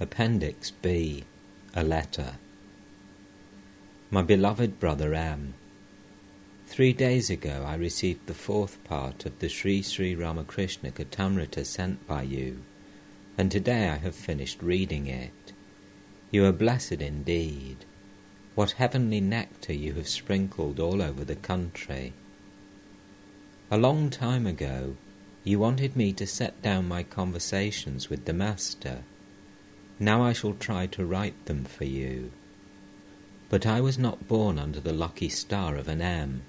Appendix B, a letter. My beloved brother M, 3 days ago I received the 4th part of the Sri Ramakrishna Kathamrita sent by you, and today I have finished reading it. You are blessed indeed. What heavenly nectar you have sprinkled all over the country. A long time ago, you wanted me to set down my conversations with the Master. Now I shall try to write them for you. But I was not born under the lucky star of an M,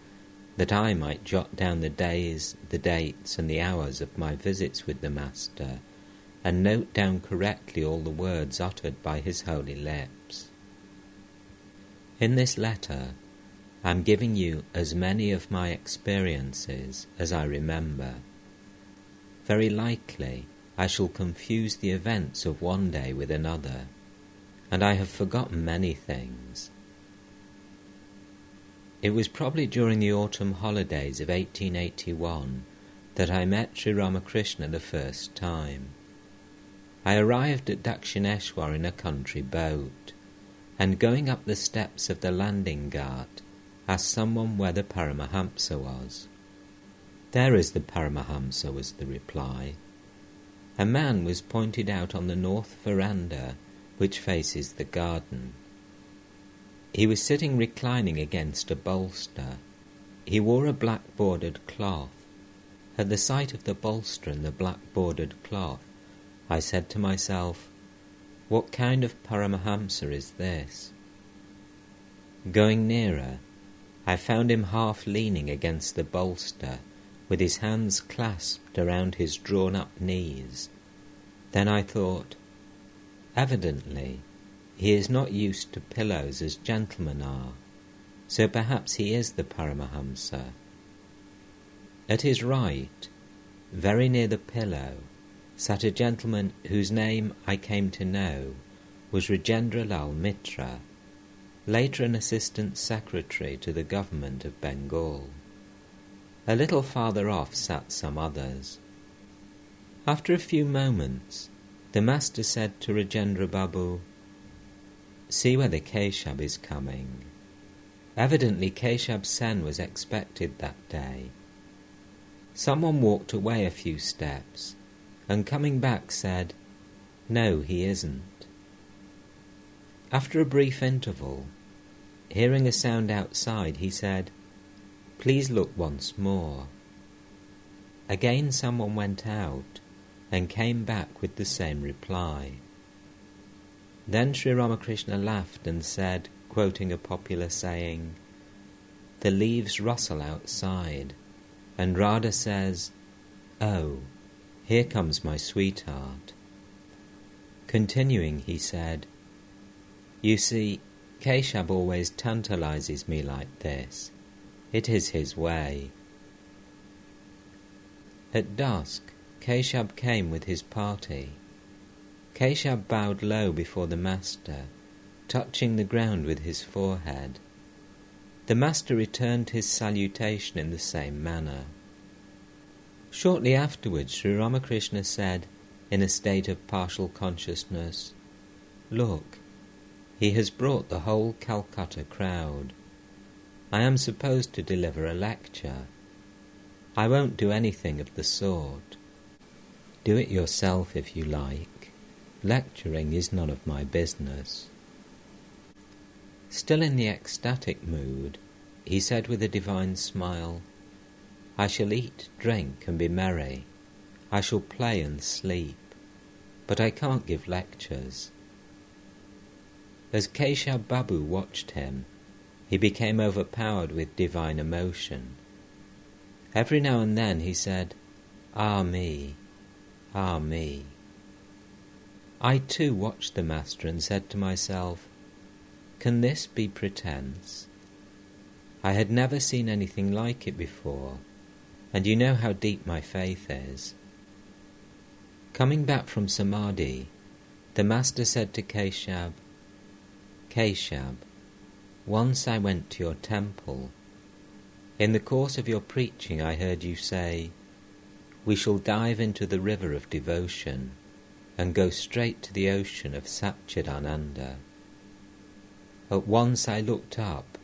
that I might jot down the days, the dates, and the hours of my visits with the Master, and note down correctly all the words uttered by his holy lips. In this letter, I am giving you as many of my experiences as I remember. Very likely, I shall confuse the events of one day with another, and I have forgotten many things. It was probably during the autumn holidays of 1881 that I met Sri Ramakrishna the first time. I arrived at Dakshineshwar in a country boat, and going up the steps of the landing ghat, asked someone where the Paramahamsa was. "There is the Paramahamsa," was the reply. A man was pointed out on the north veranda, which faces the garden. He was sitting reclining against a bolster. He wore a black-bordered cloth. At the sight of the bolster and the black-bordered cloth, I said to myself, "What kind of Paramahamsa is this?" Going nearer, I found him half leaning against the bolster, with his hands clasped around his drawn-up knees. Then I thought, evidently, he is not used to pillows as gentlemen are, so perhaps he is the Paramahamsa. At his right, very near the pillow, sat a gentleman whose name I came to know was Rajendra Lal Mitra, later an assistant secretary to the government of Bengal. A little farther off sat some others. After a few moments, the Master said to Rajendra Babu, "See whether Keshab is coming." Evidently Keshab Sen was expected that day. Someone walked away a few steps, and coming back said, "No, he isn't." After a brief interval, hearing a sound outside, he said, "Please look once more." Again someone went out and came back with the same reply. Then Sri Ramakrishna laughed and said, quoting a popular saying, "The leaves rustle outside, and Radha says, 'Oh, here comes my sweetheart.'" Continuing, he said, "You see, Keshab always tantalizes me like this. It is his way." At dusk, Keshab came with his party. Keshab bowed low before the Master, touching the ground with his forehead. The Master returned his salutation in the same manner. Shortly afterwards, Sri Ramakrishna said, in a state of partial consciousness, "Look, he has brought the whole Calcutta crowd. I am supposed to deliver a lecture. I won't do anything of the sort. Do it yourself if you like. Lecturing is none of my business." Still in the ecstatic mood, he said with a divine smile, "I shall eat, drink, and be merry. I shall play and sleep. But I can't give lectures." As Keshab Babu watched him, he became overpowered with divine emotion. Every now and then he said, "Ah me, ah me." I too watched the Master and said to myself, "Can this be pretense?" I had never seen anything like it before, and you know how deep my faith is. Coming back from Samadhi, the Master said to Keshab, "Keshab, once I went to your temple. In the course of your preaching I heard you say, 'We shall dive into the river of devotion, and go straight to the ocean of Satchidananda. At once I looked up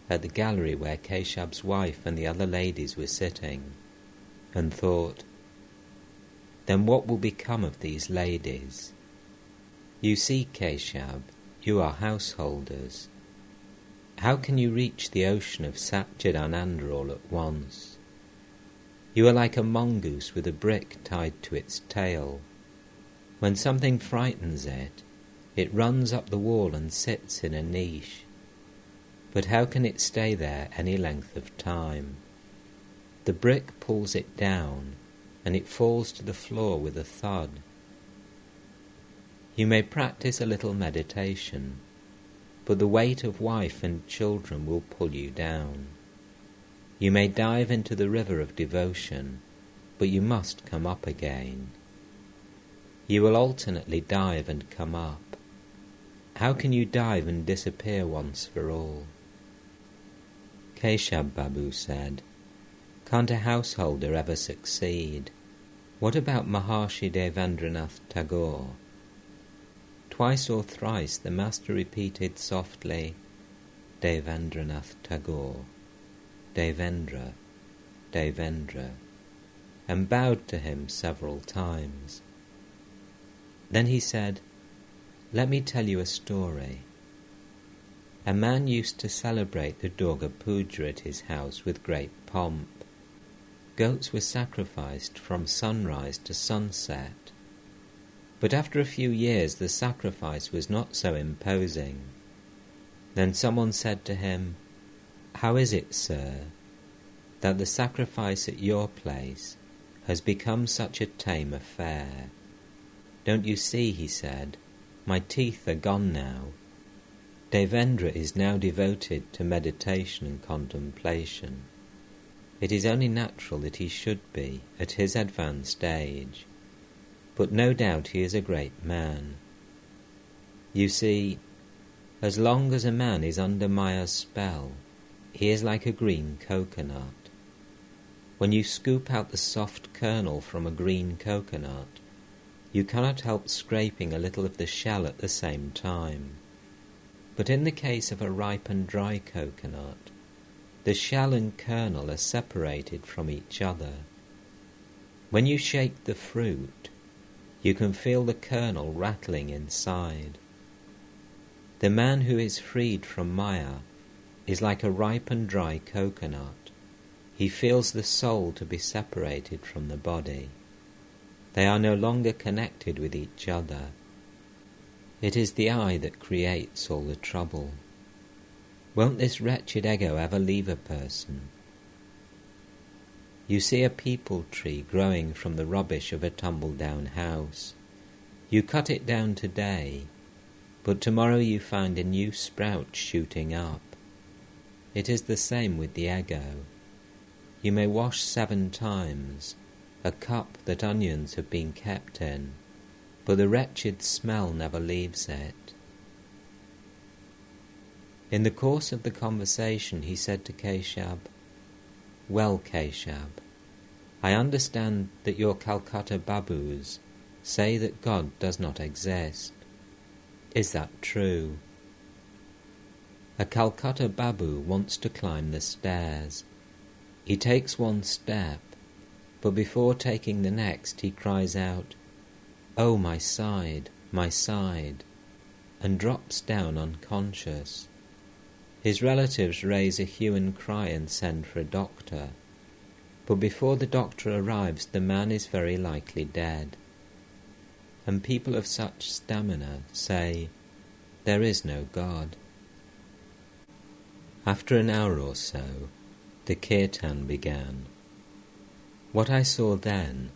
at the gallery where Keshab's wife and the other ladies were sitting, and thought, then what will become of these ladies? You see, Keshab, you are householders. How can you reach the ocean of Satchidananda all at once? You are like a mongoose with a brick tied to its tail. When something frightens it, it runs up the wall and sits in a niche. But how can it stay there any length of time? The brick pulls it down, and it falls to the floor with a thud. You may practice a little meditation, but the weight of wife and children will pull you down. You may dive into the river of devotion, but you must come up again. You will alternately dive and come up. How can you dive and disappear once for all? Keshab Babu said, can't a householder ever succeed? What about Maharshi Devendranath Tagore? Twice or thrice the master repeated softly, Devendranath Tagore, Devendra, Devendra, and bowed to him several times. Then he said, let me tell you a story. A man used to celebrate the Durga Puja at his house with great pomp. Goats were sacrificed from sunrise to sunset. But after a few years the sacrifice was not so imposing. Then someone said to him, how is it, sir, that the sacrifice at your place has become such a tame affair? Don't you see, he said, my teeth are gone now. Devendra is now devoted to meditation and contemplation. It is only natural that he should be at his advanced age, but no doubt he is a great man. You see, as long as a man is under Maya's spell, he is like a green coconut. When you scoop out the soft kernel from a green coconut, you cannot help scraping a little of the shell at the same time. But in the case of a ripe and dry coconut, the shell and kernel are separated from each other. When you shake the fruit, you can feel the kernel rattling inside. The man who is freed from Maya is like a ripe and dry coconut. He feels the soul to be separated from the body. They are no longer connected with each other. It is the I that creates all the trouble. Won't this wretched ego ever leave a person? You see a peepal tree growing from the rubbish of a tumble-down house. You cut it down today, but tomorrow you find a new sprout shooting up. It is the same with the ego. You may wash 7 times a cup that onions have been kept in, but the wretched smell never leaves it. In the course of the conversation he said to Keshab, well, Keshab, I understand that your Calcutta Babus say that God does not exist. Is that true? A Calcutta Babu wants to climb the stairs. He takes one step, but before taking the next he cries out, "Oh, my side, and drops down unconscious. His relatives raise a hue and cry and send for a doctor, but before the doctor arrives the man is very likely dead. And people of such stamina say, there is no God." After an hour or so, the kirtan began. What I saw then,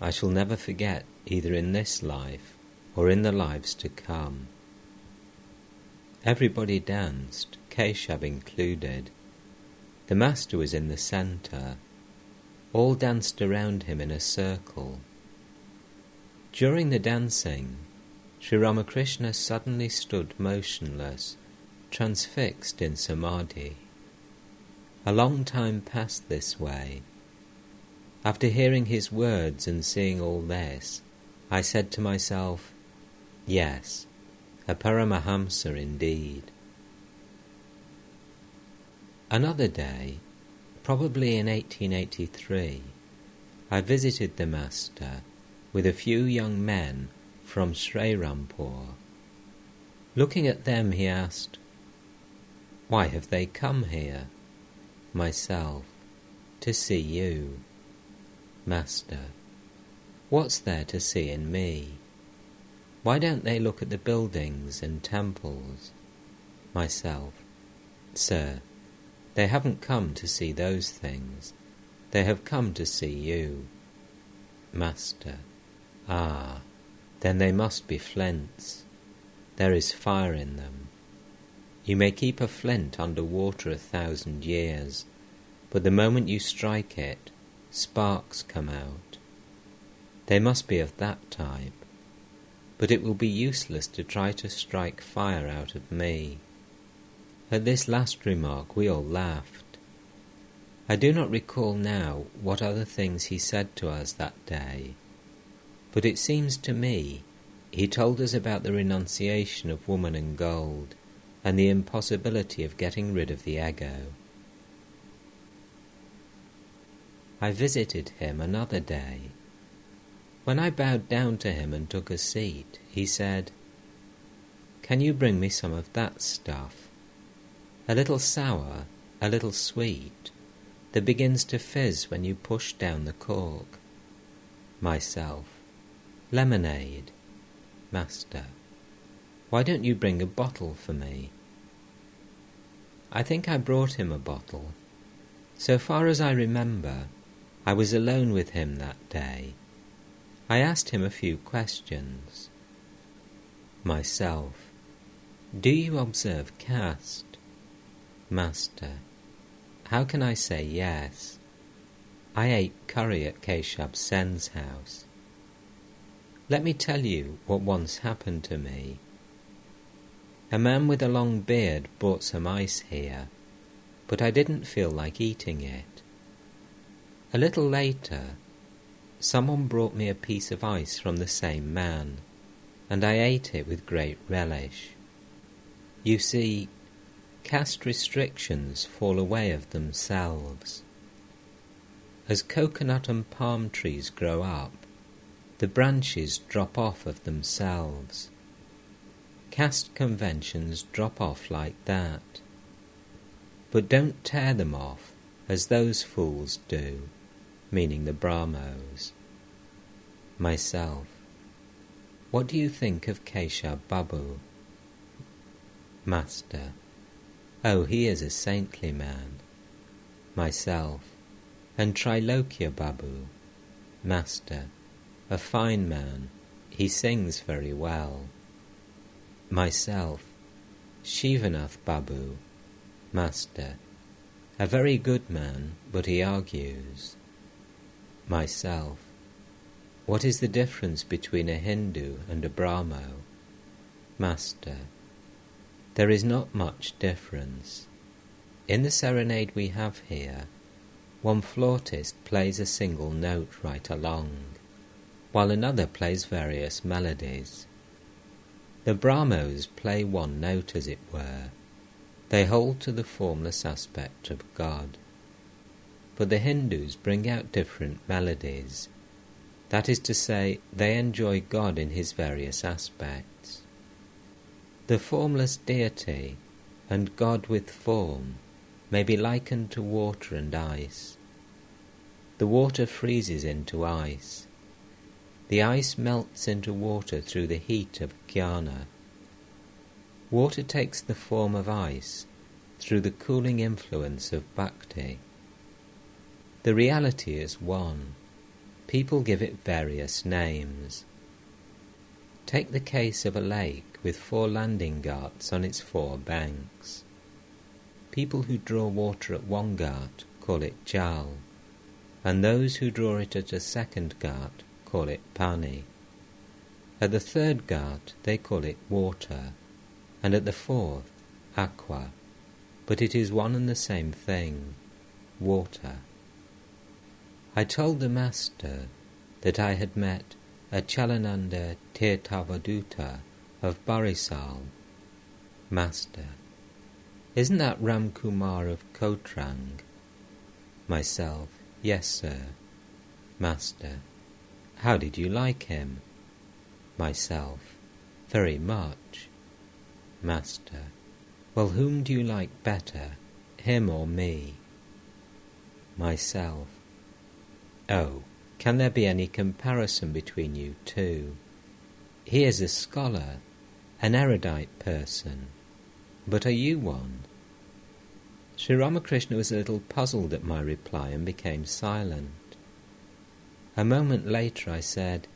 I shall never forget either in this life or in the lives to come. Everybody danced, Keshab included. The master was in the centre. All danced around him in a circle. During the dancing, Sri Ramakrishna suddenly stood motionless, transfixed in samadhi. A long time passed this way. After hearing his words and seeing all this, I said to myself, yes, a Paramahamsa indeed. Another day, probably in 1883, I visited the Master with a few young men from Sri Rampur. Looking at them, he asked, "Why have they come here?" Myself, "To see you." Master, "What's there to see in me? Why don't they look at the buildings and temples?" Myself, "Sir, they haven't come to see those things. They have come to see you." Master, "Ah, then they must be flints. There is fire in them. You may keep a flint under water 1,000 years, but the moment you strike it, sparks come out. They must be of that type, but it will be useless to try to strike fire out of me." At this last remark we all laughed. I do not recall now what other things he said to us that day, but it seems to me he told us about the renunciation of woman and gold and the impossibility of getting rid of the ego. I visited him another day. When I bowed down to him and took a seat, he said, "Can you bring me some of that stuff? A little sour, a little sweet, that begins to fizz when you push down the cork." Myself, "Lemonade." Master, "Why don't you bring a bottle for me?" I think I brought him a bottle. So far as I remember, I was alone with him that day. I asked him a few questions. Myself, "Do you observe caste?" Master, "How can I say yes? I ate curry at Keshav Sen's house. Let me tell you what once happened to me. A man with a long beard brought some ice here, but I didn't feel like eating it. A little later, someone brought me a piece of ice from the same man, and I ate it with great relish. You see, caste restrictions fall away of themselves. As coconut and palm trees grow up, the branches drop off of themselves. Caste conventions drop off like that. But don't tear them off as those fools do, meaning the Brahmos." Myself, "What do you think of Keshav Babu?" Master, "Oh, he is a saintly man." Myself, "And Trilokya Babu?" Master, "A fine man. He sings very well." Myself, "Shivanath Babu?" Master, "A very good man, but he argues." Myself, "What is the difference between a Hindu and a Brahmo?" Master, "There is not much difference. In the serenade we have here, one flautist plays a single note right along, while another plays various melodies. The Brahmos play one note, as it were. They hold to the formless aspect of God. But the Hindus bring out different melodies. That is to say, they enjoy God in his various aspects. The formless deity and God with form may be likened to water and ice. The water freezes into ice. The ice melts into water through the heat of jnana. Water takes the form of ice through the cooling influence of bhakti. The reality is one. People give it various names. Take the case of a lake with 4 landing ghats on its 4 banks. People who draw water at one ghat call it jal, and those who draw it at a second ghat call it pani. At the 3rd ghat they call it water, and at the 4th, aqua, but it is one and the same thing, water. I told the Master that I had met Achalananda Tirthavaduta of Barisal. Master: Isn't that Ramkumar of Kotrang? Myself: Yes, sir. Master: How did you like him? Myself: Very much. Master: Well, whom do you like better, him or me? Myself: Oh, can there be any comparison between you two? He is a scholar, an erudite person, but are you one? Sri Ramakrishna was a little puzzled at my reply and became silent. A moment later I said,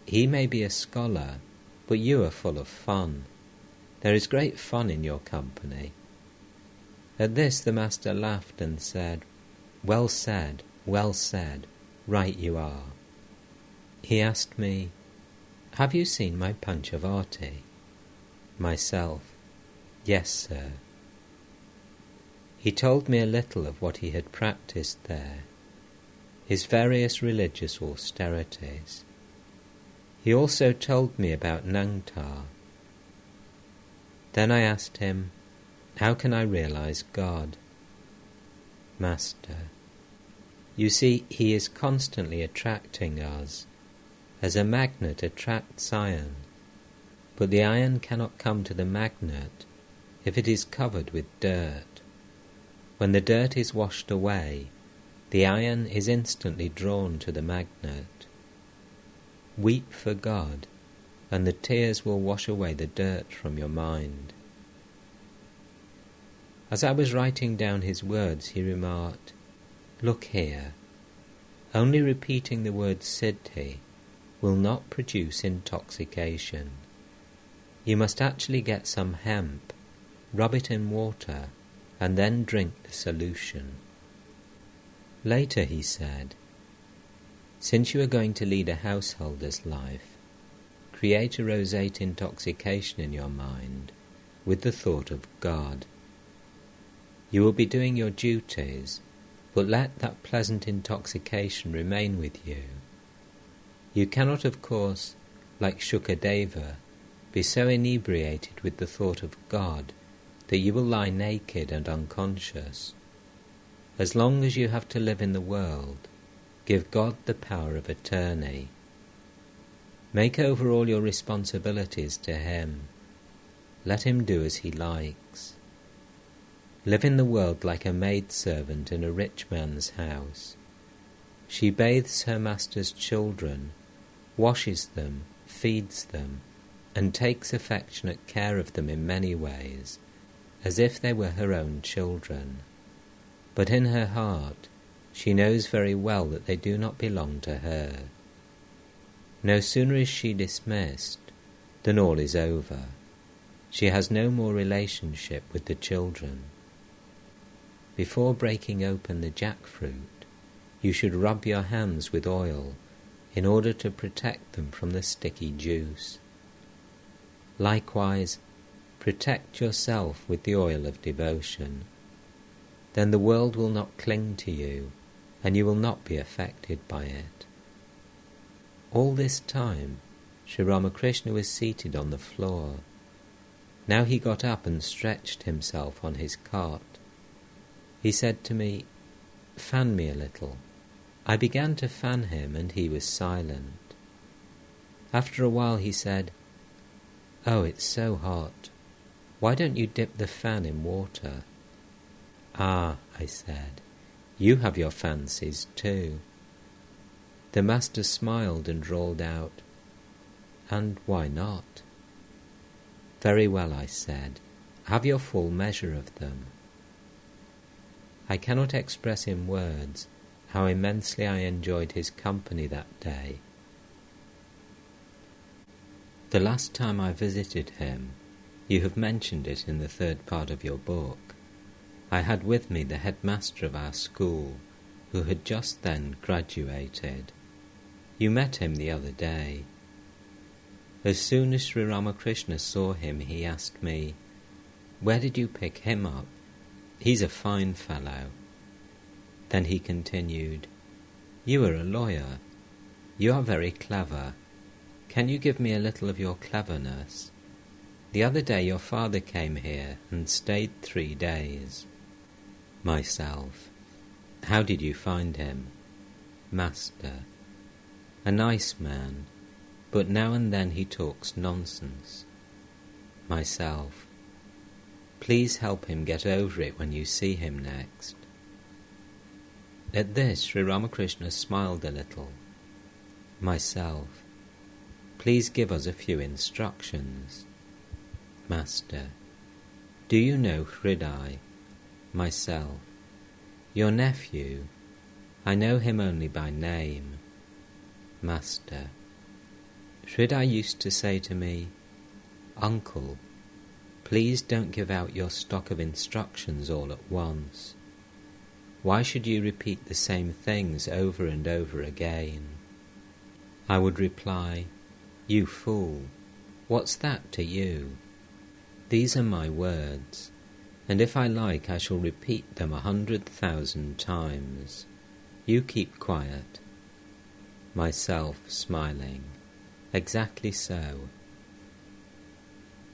He may be a scholar, but you are full of fun. There is great fun in your company. At this the Master laughed and said, Well said, right you are. He asked me, Have you seen my Panchavati? Myself: Yes, sir. He told me a little of what he had practiced there, his various religious austerities. He also told me about Nangtar. Then I asked him, How can I realize God? Master: You see, he is constantly attracting us, as a magnet attracts iron, but the iron cannot come to the magnet if it is covered with dirt. When the dirt is washed away, the iron is instantly drawn to the magnet. Weep for God, and the tears will wash away the dirt from your mind. As I was writing down his words, he remarked, Look here, only repeating the word Siddhi will not produce intoxication. You must actually get some hemp, rub it in water, and then drink the solution. Later he said, Since you are going to lead a householder's life, create a roseate intoxication in your mind with the thought of God. You will be doing your duties, but let that pleasant intoxication remain with you. You cannot, of course, like Shukadeva, be so inebriated with the thought of God that you will lie naked and unconscious. As long as you have to live in the world, give God the power of attorney. Make over all your responsibilities to Him. Let Him do as He likes. Live in the world like a maidservant in a rich man's house. She bathes her master's children, washes them, feeds them, and takes affectionate care of them in many ways, as if they were her own children. But in her heart she knows very well that they do not belong to her. No sooner is she dismissed than all is over. She has no more relationship with the children. Before breaking open the jackfruit, you should rub your hands with oil in order to protect them from the sticky juice. Likewise, protect yourself with the oil of devotion. Then the world will not cling to you, and you will not be affected by it. All this time, Sri Ramakrishna was seated on the floor. Now he got up and stretched himself on his cot. He said to me, "Fan me a little." I began to fan him, and he was silent. After a while he said, "Oh, it's so hot. Why don't you dip the fan in water?" "Ah," I said, "you have your fancies too." The master smiled and drawled out, "And why not?" "Very well," I said, "have your full measure of them." I cannot express in words how immensely I enjoyed his company that day. The last time I visited him, you have mentioned it in the third part of your book, I had with me the headmaster of our school, who had just then graduated. You met him the other day. As soon as Sri Ramakrishna saw him, he asked me, "Where did you pick him up? He's a fine fellow." Then he continued, "You are a lawyer. You are very clever. can you give me a little of your cleverness? The other day your father came here and stayed 3 days. Myself. How did you find him? Master. A nice man, but now and then he talks nonsense. Myself. Please help him get over it when you see him next. At this, Sri Ramakrishna smiled a little. Myself. Please give us a few instructions. Master. Do you know Hridai? Myself. Your nephew. I know him only by name. Master. Hridai used to say to me, Uncle, please don't give out your stock of instructions all at once. Why should you repeat the same things over and over again? I would reply, You fool, what's that to you? These are my words, and if I like I shall repeat them 100,000 times. You keep quiet. Myself, smiling. Exactly so.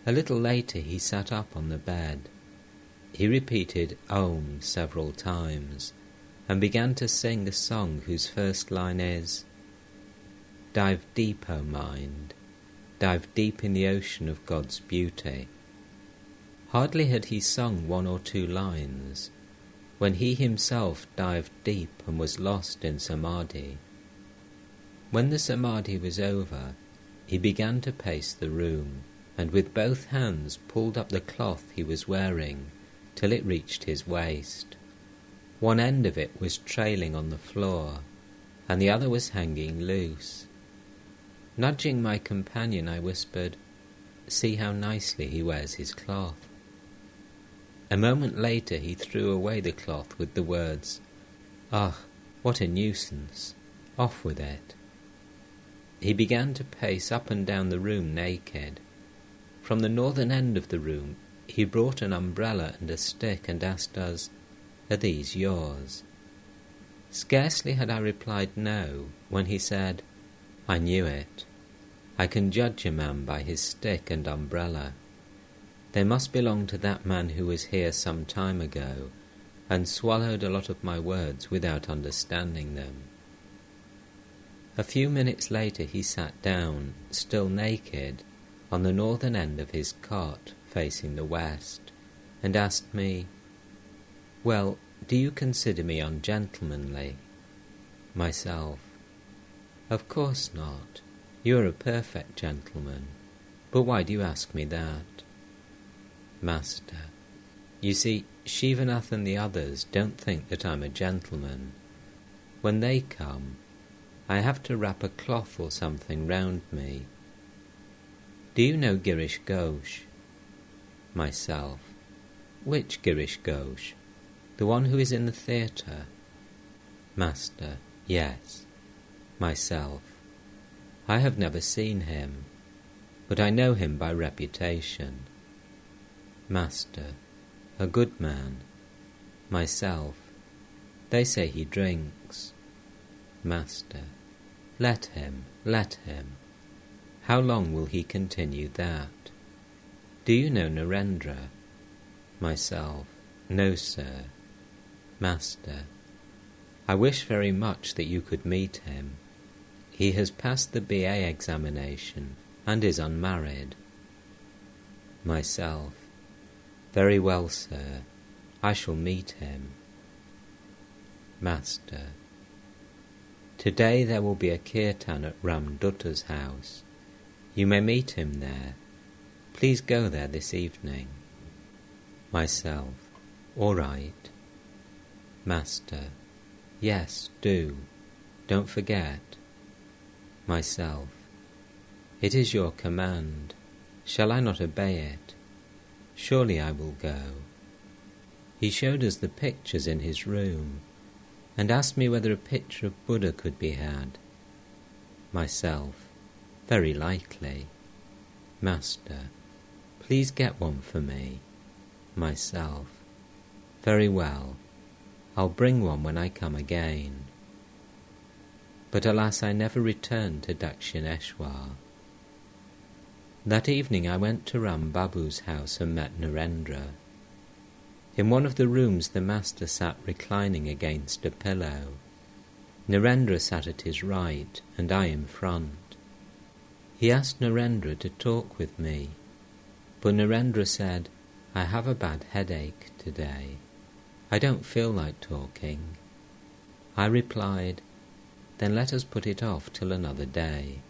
A little later he sat up on the bed. He repeated Om several times, and began to sing a song whose first line is, Dive deep, O mind, dive deep in the ocean of God's beauty. Hardly had he sung 1 or 2 lines, when he himself dived deep and was lost in samadhi. When the samadhi was over, he began to pace the room, and with both hands pulled up the cloth he was wearing till it reached his waist. One end of it was trailing on the floor, and the other was hanging loose. Nudging my companion, I whispered, See how nicely he wears his cloth. A moment later he threw away the cloth with the words, Ah, what a nuisance! Off with it. He began to pace up and down the room naked. From the northern end of the room he brought an umbrella and a stick and asked us, Are these yours? Scarcely had I replied no, when he said, I knew it. I can judge a man by his stick and umbrella. They must belong to that man who was here some time ago, and swallowed a lot of my words without understanding them. A few minutes later he sat down, still naked, on the northern end of his cot, facing the west, and asked me, Well, do you consider me ungentlemanly? Myself. Of course not. You are a perfect gentleman. But why do you ask me that? Master. You see, Shivanath and the others don't think that I'm a gentleman. When they come, I have to wrap a cloth or something round me. Do you know Girish Ghosh? Myself. Which Girish Ghosh? The one who is in the theatre? Master. Yes. Myself. I have never seen him, but I know him by reputation. Master. A good man. Myself. They say he drinks. Master. Let him, let him. How long will he continue that? Do you know Narendra? Myself. No, sir. Master. I wish very much that you could meet him. He has passed the BA examination and is unmarried. Myself. Very well, sir. I shall meet him. Master. Today there will be a kirtan at Ram Dutta's house. You may meet him there. Please go there this evening. Myself. All right. Master. Yes, do. Don't forget. Myself. It is your command. Shall I not obey it? Surely I will go. He showed us the pictures in his room, and asked me whether a picture of Buddha could be had. Myself. Very likely. Master. Please get one for me. Myself. Very well. I'll bring one when I come again. But alas, I never returned to Dakshineshwar. That evening I went to Ram Babu's house and met Narendra. In one of the rooms the master sat reclining against a pillow. Narendra sat at his right and I in front. He asked Narendra to talk with me, but Narendra said, "I have a bad headache today. I don't feel like talking." I replied, "Then let us put it off till another day."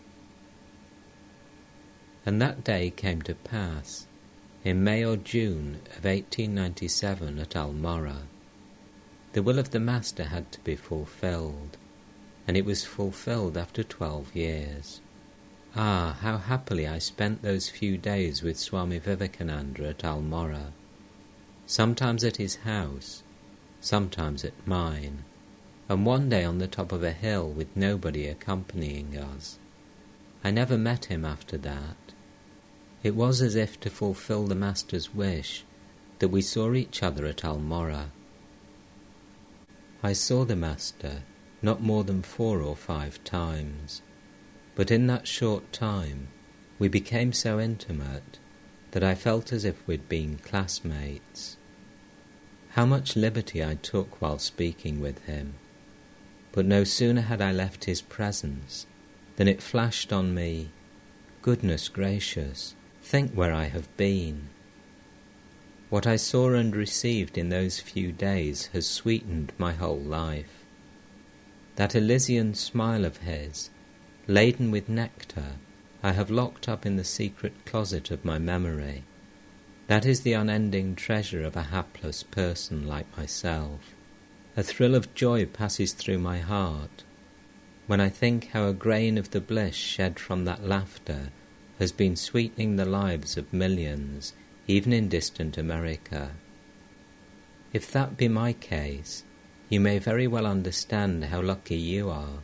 And that day came to pass, in May or June of 1897 at Almora. The will of the Master had to be fulfilled, and it was fulfilled after 12 years. Ah, how happily I spent those few days with Swami Vivekananda at Almora, sometimes at his house, sometimes at mine, and one day on the top of a hill with nobody accompanying us. I never met him after that. It was as if to fulfill the Master's wish that we saw each other at Almora. I saw the Master not more than 4 or 5 times, but in that short time we became so intimate that I felt as if we'd been classmates. How much liberty I took while speaking with him, but no sooner had I left his presence than it flashed on me, "Goodness gracious, think where I have been." What I saw and received in those few days has sweetened my whole life. That Elysian smile of his, laden with nectar, I have locked up in the secret closet of my memory. That is the unending treasure of a hapless person like myself. A thrill of joy passes through my heart when I think how a grain of the bliss shed from that laughter has been sweetening the lives of millions, even in distant America. If that be my case, you may very well understand how lucky you are.